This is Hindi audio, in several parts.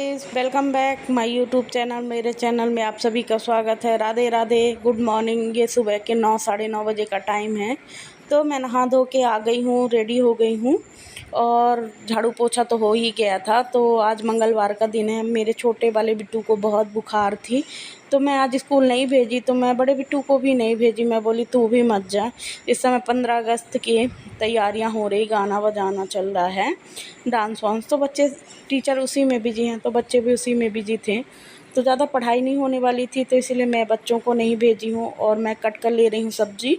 Guys, welcome back my YouTube channel. मेरे चैनल में आप सभी का स्वागत है। Radhe Radhe, good morning. ये सुबह के 9 साढ़े 9 बजे का टाइम है। तो मैं नहा धो के आ गई हूँ, रेडी हो गई हूँ और झाड़ू पोछा तो हो ही गया था। तो आज मंगलवार का दिन है। मेरे छोटे वाले बिट्टू को बहुत बुखार थी तो मैं आज स्कूल नहीं भेजी, तो मैं बड़े बिट्टू को भी नहीं भेजी। मैं बोली तू भी मत जा। इस समय 15 अगस्त की तैयारियां हो रही, गाना बजाना चल रहा है, डांस वांस। तो बच्चे, टीचर उसी में बिजी हैं तो बच्चे भी उसी में बिजी थे। तो ज़्यादा पढ़ाई नहीं होने वाली थी तो इसलिए मैं बच्चों को नहीं भेजी हूँ और मैं कट कर ले रही हूँ सब्ज़ी।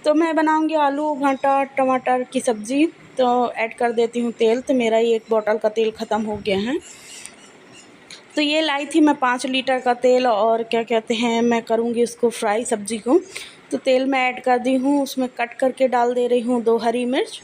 तो मैं बनाऊँगी आलू भाटा टमाटर की सब्ज़ी। तो ऐड कर देती हूँ तेल। तो मेरा ये 1 बॉटल का तेल ख़त्म हो गया है। तो ये लाई थी मैं 5 लीटर का तेल और क्या कहते हैं, मैं करूँगी इसको फ्राई सब्ज़ी को। तो तेल मैं ऐड कर दी हूँ, उसमें कट करके डाल दे रही हूँ 2 हरी मिर्च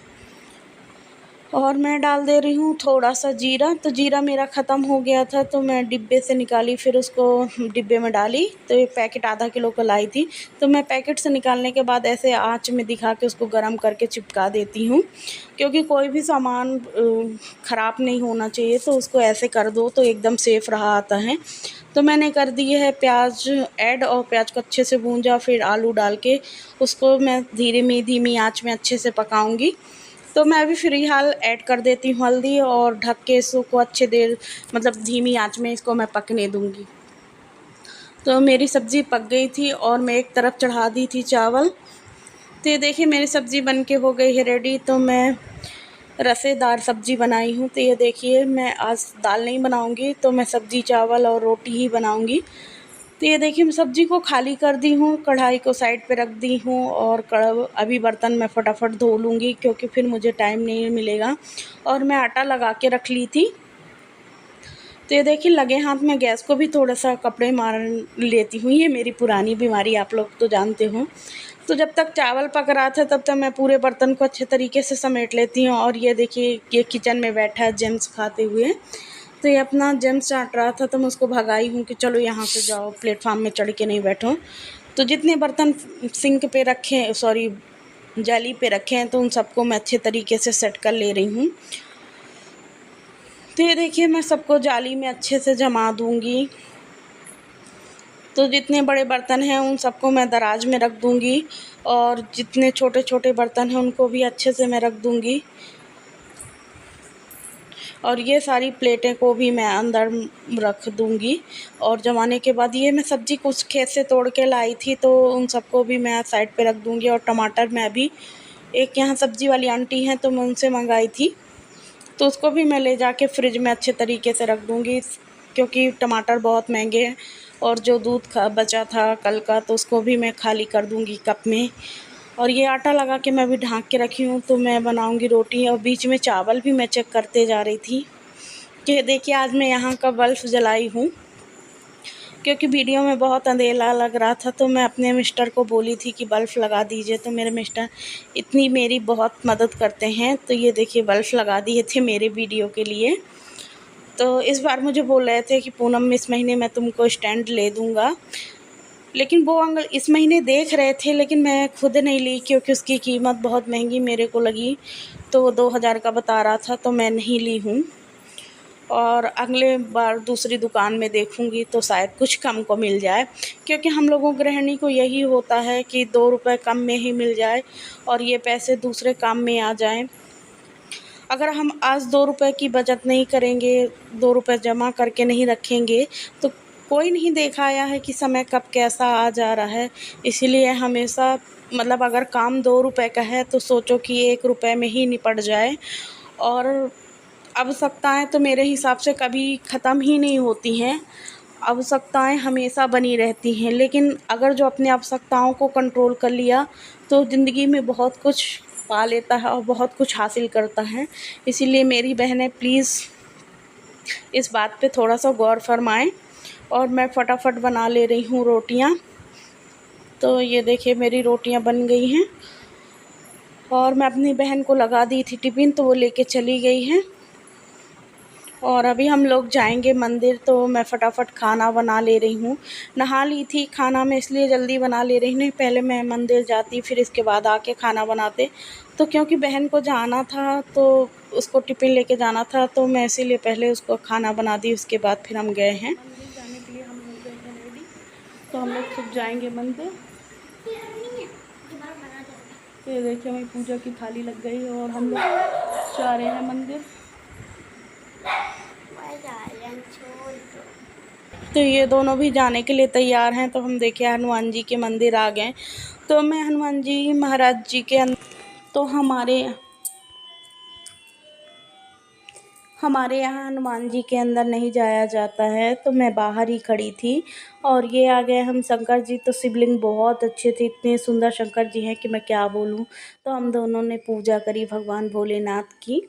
और मैं डाल दे रही हूँ थोड़ा सा जीरा। तो जीरा मेरा ख़त्म हो गया था तो मैं डिब्बे से निकाली, फिर उसको डिब्बे में डाली। तो ये पैकेट आधा किलो का लाई थी। तो मैं पैकेट से निकालने के बाद ऐसे आँच में दिखा के उसको गर्म करके चिपका देती हूँ, क्योंकि कोई भी सामान ख़राब नहीं होना चाहिए। तो उसको ऐसे कर दो तो एकदम सेफ़ रहा आता है। तो मैंने कर दिए है प्याज ऐड और प्याज को अच्छे से भूंजा, फिर आलू डाल के उसको मैं धीमी आँच में अच्छे से पकाऊँगी। तो मैं अभी फ़िलहाल ऐड कर देती हूँ हल्दी और ढक के इसको अच्छे देर धीमी आंच में इसको मैं पकने दूँगी। तो मेरी सब्ज़ी पक गई थी और मैं एक तरफ चढ़ा दी थी चावल। तो ये देखिए मेरी सब्ज़ी बनके हो गई है रेडी। तो मैं रसेदार सब्ज़ी बनाई हूँ। तो ये देखिए मैं आज दाल नहीं बनाऊँगी, तो मैं सब्ज़ी चावल और रोटी ही बनाऊँगी। तो ये देखिए मैं सब्ज़ी को खाली कर दी हूँ, कढ़ाई को साइड पे रख दी हूँ और अभी बर्तन मैं फटाफट धो लूँगी क्योंकि फिर मुझे टाइम नहीं मिलेगा। और मैं आटा लगा के रख ली थी। तो ये देखिए लगे हाथ में गैस को भी थोड़ा सा कपड़े मार लेती हूँ। ये मेरी पुरानी बीमारी, आप लोग तो जानते हो। तो जब तक चावल पक रहा था तब तक मैं पूरे बर्तन को अच्छे तरीके से समेट लेती हूँ। और ये देखिए ये किचन में बैठा है जेम्स खाते हुए। तो ये अपना जेम्स चाट रहा था तो मैं उसको भगाई हूँ कि चलो यहाँ से जाओ, प्लेटफार्म में चढ़ के नहीं बैठो। तो जितने बर्तन सिंक पे रखे, सॉरी जाली पे रखे हैं, तो उन सबको मैं अच्छे तरीके से सेट कर ले रही हूँ। तो ये देखिए मैं सबको जाली में अच्छे से जमा दूँगी। तो जितने बड़े बर्तन हैं उन सबको मैं दराज में रख दूँगी और जितने छोटे छोटे बर्तन हैं उनको भी अच्छे से मैं रख दूँगी। और ये सारी प्लेटें को भी मैं अंदर रख दूँगी। और जमाने के बाद ये मैं सब्ज़ी कुछ खेत से तोड़ के लाई थी तो उन सबको भी मैं साइड पे रख दूँगी। और टमाटर मैं अभी एक यहाँ सब्ज़ी वाली आंटी हैं तो मैं उनसे मंगाई थी, तो उसको भी मैं ले जाके फ्रिज में अच्छे तरीके से रख दूँगी, क्योंकि टमाटर बहुत महंगे हैं। और जो दूध बचा था कल का तो उसको भी मैं खाली कर दूँगी कप में। और ये आटा लगा के मैं अभी ढाँक के रखी हूँ। तो मैं बनाऊँगी रोटी। और बीच में चावल भी मैं चेक करते जा रही थी कि देखिए आज मैं यहाँ का बल्ब जलाई हूँ, क्योंकि वीडियो में बहुत अंधेरा लग रहा था। तो मैं अपने मिस्टर को बोली थी कि बल्ब लगा दीजिए, तो मेरे मिस्टर इतनी मेरी बहुत मदद करते हैं। तो ये देखिए बल्ब लगा दिए थे मेरे वीडियो के लिए। तो इस बार मुझे बोल रहे थे कि पूनम इस महीने मैं तुमको स्टैंड ले दूँगा, लेकिन वो अंकल इस महीने देख रहे थे लेकिन मैं खुद नहीं ली, क्योंकि उसकी कीमत बहुत महंगी मेरे को लगी। तो वो 2000 का बता रहा था तो मैं नहीं ली हूँ। और अगले बार दूसरी दुकान में देखूँगी तो शायद कुछ कम को मिल जाए, क्योंकि हम लोगों गृहिणी को यही होता है कि 2 रुपए कम में ही मिल जाए और ये पैसे दूसरे काम में आ जाएं। अगर हम आज 2 रुपए की बचत नहीं करेंगे, 2 रुपए जमा करके नहीं रखेंगे, तो कोई नहीं देखा आया है कि समय कब कैसा आ जा रहा है। इसीलिए हमेशा अगर काम 2 रुपए का है तो सोचो कि 1 रुपए में ही निपट जाए। और आवश्यकताएँ तो मेरे हिसाब से कभी ख़त्म ही नहीं होती हैं। आवश्यकताएँ हमेशा बनी रहती हैं, लेकिन अगर जो अपनी आवश्यकताओं को कंट्रोल कर लिया तो ज़िंदगी में बहुत कुछ पा लेता है और बहुत कुछ हासिल करता है। इसीलिए मेरी बहनें प्लीज़ इस बात पे थोड़ा सा गौर फरमाएं। और मैं फटाफट बना ले रही हूँ रोटियाँ। तो ये देखिए मेरी रोटियाँ बन गई हैं और मैं अपनी बहन को लगा दी थी टिफ़िन, तो वो लेके चली गई हैं। और अभी हम लोग जाएंगे मंदिर, तो मैं फटाफट खाना बना ले रही हूँ। नहा ली थी, खाना मैं इसलिए जल्दी बना ले रही हूँ, नहीं पहले मैं मंदिर जाती फिर इसके बाद आके खाना बनाते। तो क्योंकि बहन को जाना था तो उसको टिफ़िन लेके जाना था, तो मैं इसीलिए पहले उसको खाना बना दी, उसके बाद फिर हम गए हैं मंदिर जाने के लिए। हम हो गए हैं रेडी, तो हम लोग सब जाएंगे मंदिर। ये देखिए मेरी पूजा की थाली लग गई और हम लोग जा रहे हैं मंदिर। तो ये दोनों भी जाने के लिए तैयार हैं। तो हम देखिए हनुमान जी के मंदिर आ गए। तो मैं हनुमान जी महाराज जी के तो हमारे यहाँ हनुमान जी के अंदर नहीं जाया जाता है, तो मैं बाहर ही खड़ी थी। और ये आ गए हम शंकर जी। तो शिवलिंग बहुत अच्छे थे, इतने सुंदर शंकर जी हैं कि मैं क्या बोलूँ। तो हम दोनों ने पूजा करी भगवान भोलेनाथ की।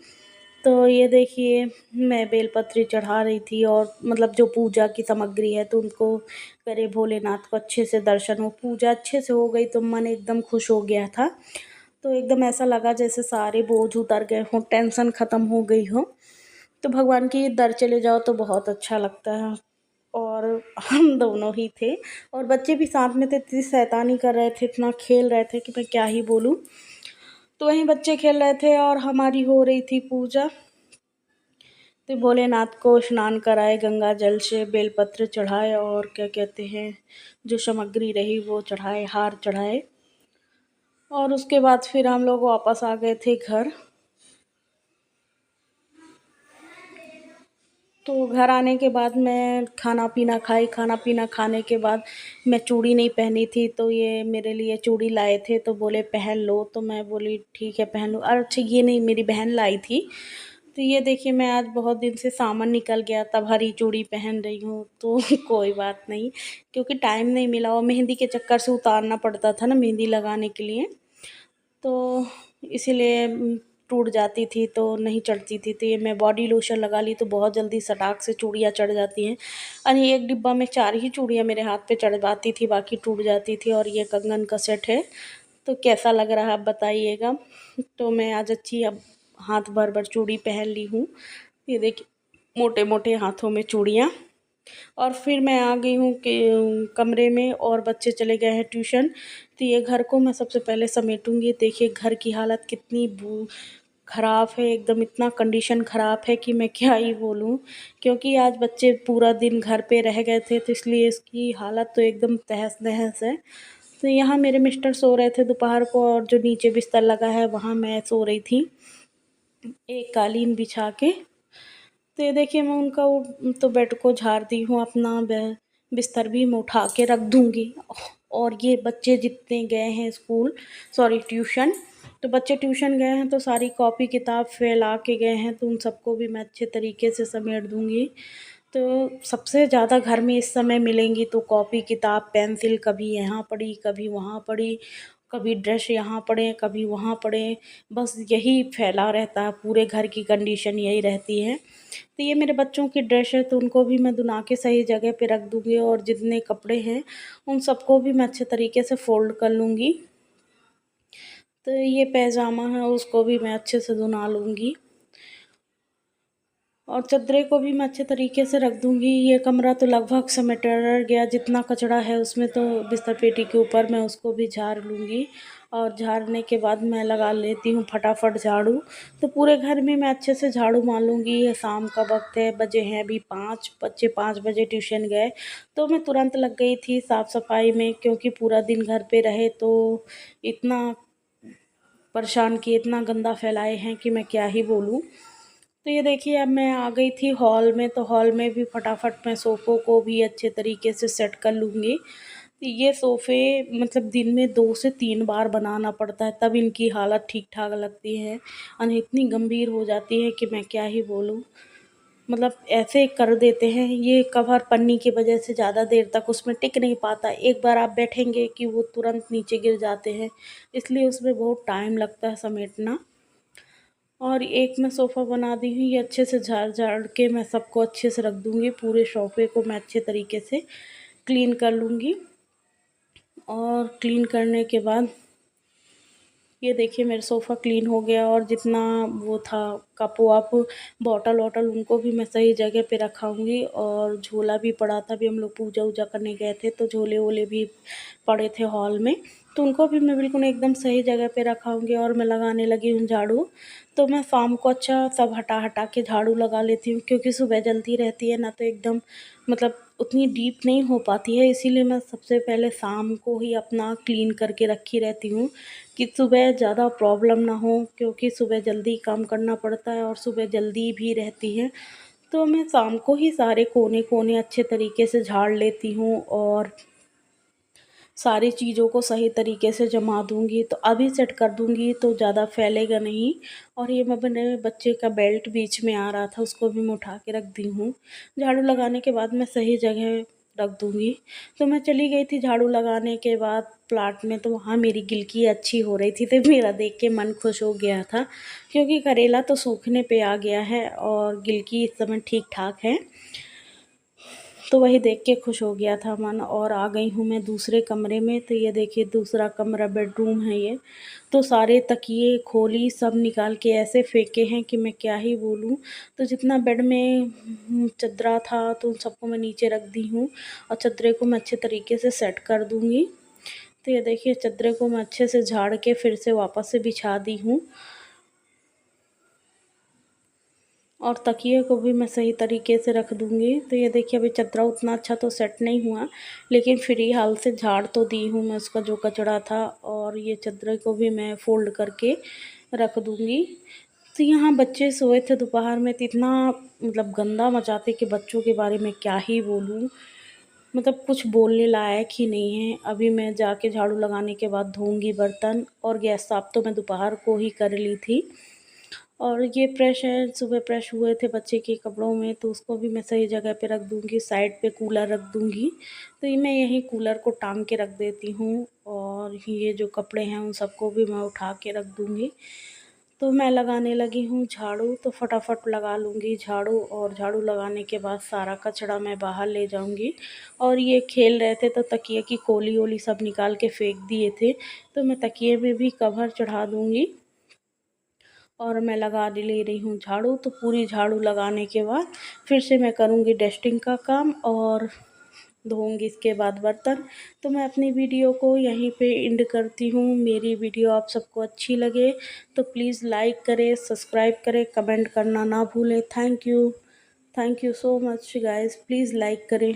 तो ये देखिए मैं बेलपत्री चढ़ा रही थी, और मतलब जो पूजा की सामग्री है तो उनको करे भोलेनाथ को अच्छे से दर्शन हो। पूजा अच्छे से हो गई तो मन एकदम खुश हो गया था। तो एकदम ऐसा लगा जैसे सारे बोझ उतर गए हों, टेंशन ख़त्म हो गई हो। तो भगवान के दर चले जाओ तो बहुत अच्छा लगता है। और हम दोनों ही थे और बच्चे भी साथ में थे, इतनी शैतानी कर रहे थे, इतना खेल रहे थे कि मैं क्या ही बोलूँ। तो वहीं बच्चे खेल रहे थे और हमारी हो रही थी पूजा। तो भोलेनाथ को स्नान कराए गंगा जल से, बेलपत्र चढ़ाए और क्या कहते हैं जो सामग्री रही वो चढ़ाए, हार चढ़ाए। और उसके बाद फिर हम लोग वापस आ गए थे घर। तो घर आने के बाद मैं खाना पीना खाई। खाना पीना खाने के बाद मैं चूड़ी नहीं पहनी थी, तो ये मेरे लिए चूड़ी लाए थे, तो बोले पहन लो। तो मैं बोली ठीक है पहन लूँ। अच्छा ये नहीं, मेरी बहन लाई थी। तो ये देखिए मैं आज बहुत दिन से सामान निकल गया, तब हरी चूड़ी पहन रही हूँ। तो कोई बात नहीं, क्योंकि टाइम नहीं मिला और मेहंदी के चक्कर से उतारना पड़ता था ना मेहंदी लगाने के लिए, तो इसीलिए टूट जाती थी तो नहीं चढ़ती थी। तो ये मैं बॉडी लोशन लगा ली तो बहुत जल्दी सटाक से चूड़ियाँ चढ़ जाती हैं। और ये एक डिब्बा में 4 ही चूड़ियाँ मेरे हाथ पे चढ़ जाती थी, बाकी टूट जाती थी। और ये कंगन का सेट है। तो कैसा लग रहा है आप बताइएगा। तो मैं आज अच्छी अब हाथ भर भर चूड़ी पहन ली हूँ। ये देखिए मोटे मोटे हाथों में चूड़ियाँ। और फिर मैं आ गई हूँ कि कमरे में, और बच्चे चले गए हैं ट्यूशन। तो ये घर को मैं सबसे पहले समेटूंगी। देखिए घर की हालत कितनी ख़राब है, एकदम इतना कंडीशन ख़राब है कि मैं क्या ही बोलूँ। क्योंकि आज बच्चे पूरा दिन घर पे रह गए थे, तो इसलिए इसकी हालत तो एकदम तहस नहस है। तो यहाँ मेरे मिस्टर सो रहे थे दोपहर को, और जो नीचे बिस्तर लगा है वहाँ मैं सो रही थी एक कालीन बिछा के। तो ये देखिए मैं उनका वो तो बेड को झाड़ दी हूँ, अपना बिस्तर भी मैं उठा के रख दूँगी। और ये बच्चे जितने गए हैं स्कूल, सॉरी ट्यूशन, तो बच्चे ट्यूशन गए हैं तो सारी कॉपी किताब फैला के गए हैं, तो उन सबको भी मैं अच्छे तरीके से समेट दूँगी। तो सबसे ज़्यादा घर में इस समय मिलेंगी तो कॉपी किताब पेंसिल, कभी यहाँ पड़ी कभी वहाँ पड़ी, कभी ड्रेस यहाँ पड़े कभी वहाँ पड़े, बस यही फैला रहता है। पूरे घर की कंडीशन यही रहती है। तो ये मेरे बच्चों की ड्रेस है, तो उनको भी मैं दुना के सही जगह पे रख दूँगी। और जितने कपड़े हैं उन सबको भी मैं अच्छे तरीके से फ़ोल्ड कर लूँगी। तो ये पैजामा है उसको भी मैं अच्छे से धुना लूँगी, और चद्दरे को भी मैं अच्छे तरीके से रख दूँगी। ये कमरा तो लगभग समेटा गया, जितना कचरा है उसमें तो बिस्तर पेटी के ऊपर मैं उसको भी झाड़ लूँगी। और झाड़ने के बाद मैं लगा लेती हूँ फटाफट झाड़ू। तो पूरे घर में मैं अच्छे से झाड़ू मार लूँगी। ये शाम का वक्त है, बजे हैं अभी 5, बच्चे 5 बजे ट्यूशन गए, तो मैं तुरंत लग गई थी साफ़ सफाई में, क्योंकि पूरा दिन घर पे रहे तो इतना परेशान किए, इतना गंदा फैलाए हैं कि मैं क्या ही बोलूँ। तो ये देखिए अब मैं आ गई थी हॉल में, तो हॉल में भी फटाफट मैं सोफ़ों को भी अच्छे तरीके से सेट कर लूँगी। तो ये सोफ़े मतलब दिन में 2 से 3 बार बनाना पड़ता है, तब इनकी हालत ठीक-ठाक लगती है, और इतनी गंभीर हो जाती है कि मैं क्या ही बोलूँ। मतलब ऐसे कर देते हैं, ये कवर पन्नी की वजह से ज़्यादा देर तक उसमें टिक नहीं पाता। एक बार आप बैठेंगे कि वो तुरंत नीचे गिर जाते हैं, इसलिए उसमें बहुत टाइम लगता है समेटना। और एक मैं सोफ़ा बना दी हूँ, ये अच्छे से झाड़-झाड़ के मैं सबको अच्छे से रख दूँगी। पूरे सोफ़े को मैं अच्छे तरीके से क्लीन कर लूँगी। और क्लीन करने के बाद ये देखिए मेरा सोफ़ा क्लीन हो गया, और जितना वो था कप वप बॉटल वॉटल उनको भी मैं सही जगह पे रखाऊँगी। और झोला भी पड़ा था, अभी हम लोग पूजा वूजा करने गए थे तो झोले वोले भी पड़े थे हॉल में, तो उनको भी मैं बिल्कुल एकदम सही जगह पे रखाऊँगी। और मैं लगाने लगी हूँ झाड़ू। तो मैं शाम को अच्छा सब हटा हटा के झाड़ू लगा लेती हूँ, क्योंकि सुबह जल्दी रहती है ना, तो एकदम मतलब उतनी डीप नहीं हो पाती है, इसीलिए मैं सबसे पहले शाम को ही अपना क्लीन करके रखी रहती हूँ कि सुबह ज़्यादा प्रॉब्लम ना हो, क्योंकि सुबह जल्दी काम करना पड़ता है और सुबह जल्दी भी रहती है। तो मैं शाम को ही सारे कोने कोने अच्छे तरीके से झाड़ लेती हूँ और सारी चीज़ों को सही तरीके से जमा दूँगी। तो अभी सेट कर दूँगी तो ज़्यादा फैलेगा नहीं। और ये मैं अपने बच्चे का बेल्ट बीच में आ रहा था, उसको भी मैं उठा के रख दी हूँ। झाड़ू लगाने के बाद मैं सही जगह रख दूँगी। तो मैं चली गई थी झाड़ू लगाने के बाद प्लाट में, तो वहाँ मेरी गिलकी अच्छी हो रही थी, तो मेरा देख के मन खुश हो गया था, क्योंकि करेला तो सूखने पे आ गया है और गिलकी इस समय ठीक-ठाक है। तो वही देख के खुश हो गया था मन। और आ गई हूँ मैं दूसरे कमरे में। तो ये देखिए दूसरा कमरा बेडरूम है ये। तो सारे तकिए खोली सब निकाल के ऐसे फेंके हैं कि मैं क्या ही बोलूँ। तो जितना बेड में चदरा था तो उन सबको मैं नीचे रख दी हूँ और चदरे को मैं अच्छे तरीके से सेट कर दूँगी। तो ये देखिए चदरे को मैं अच्छे से झाड़ के फिर से वापस से बिछा दी हूँ और तकिए को भी मैं सही तरीके से रख दूँगी। तो ये देखिए अभी चदरा उतना अच्छा तो सेट नहीं हुआ, लेकिन फ्री हाल से झाड़ तो दी हूँ मैं उसका जो कचड़ा था। और ये चदरे को भी मैं फ़ोल्ड करके रख दूँगी। तो यहाँ बच्चे सोए थे दोपहर में, तो इतना मतलब गंदा मचाते कि बच्चों के बारे में क्या ही बोलूँ। मतलब कुछ बोलने लायक ही नहीं है। अभी मैं जाके झाड़ू लगाने के बाद धोऊँगी बर्तन, और गैस साफ़ तो मैं दोपहर को ही कर ली थी। और ये प्रेश है, सुबह प्रेश हुए थे बच्चे के कपड़ों में, तो उसको भी मैं सही जगह पे रख दूँगी, साइड पे कूलर रख दूँगी। तो ये मैं यहीं कूलर को टांग के रख देती हूँ और ये जो कपड़े हैं उन सबको भी मैं उठा के रख दूँगी। तो मैं लगाने लगी हूँ झाड़ू, तो फटाफट लगा लूँगी झाड़ू। और झाड़ू लगाने के बाद सारा कचरा मैं बाहर ले जाऊँगी। और ये खेल रहे थे तो तकिए की खोली वोली सब निकाल के फेंक दिए थे, तो मैं तकिए में भी कवर चढ़ा दूँगी। और मैं लगा ले रही हूँ झाड़ू। तो पूरी झाड़ू लगाने के बाद फिर से मैं करूँगी डस्टिंग का काम और धोऊँगी इसके बाद बर्तन। तो मैं अपनी वीडियो को यहीं पे एंड करती हूँ। मेरी वीडियो आप सबको अच्छी लगे तो प्लीज़ लाइक करें, सब्सक्राइब करें, कमेंट करना ना भूलें। Thank you so much guys, please like करें।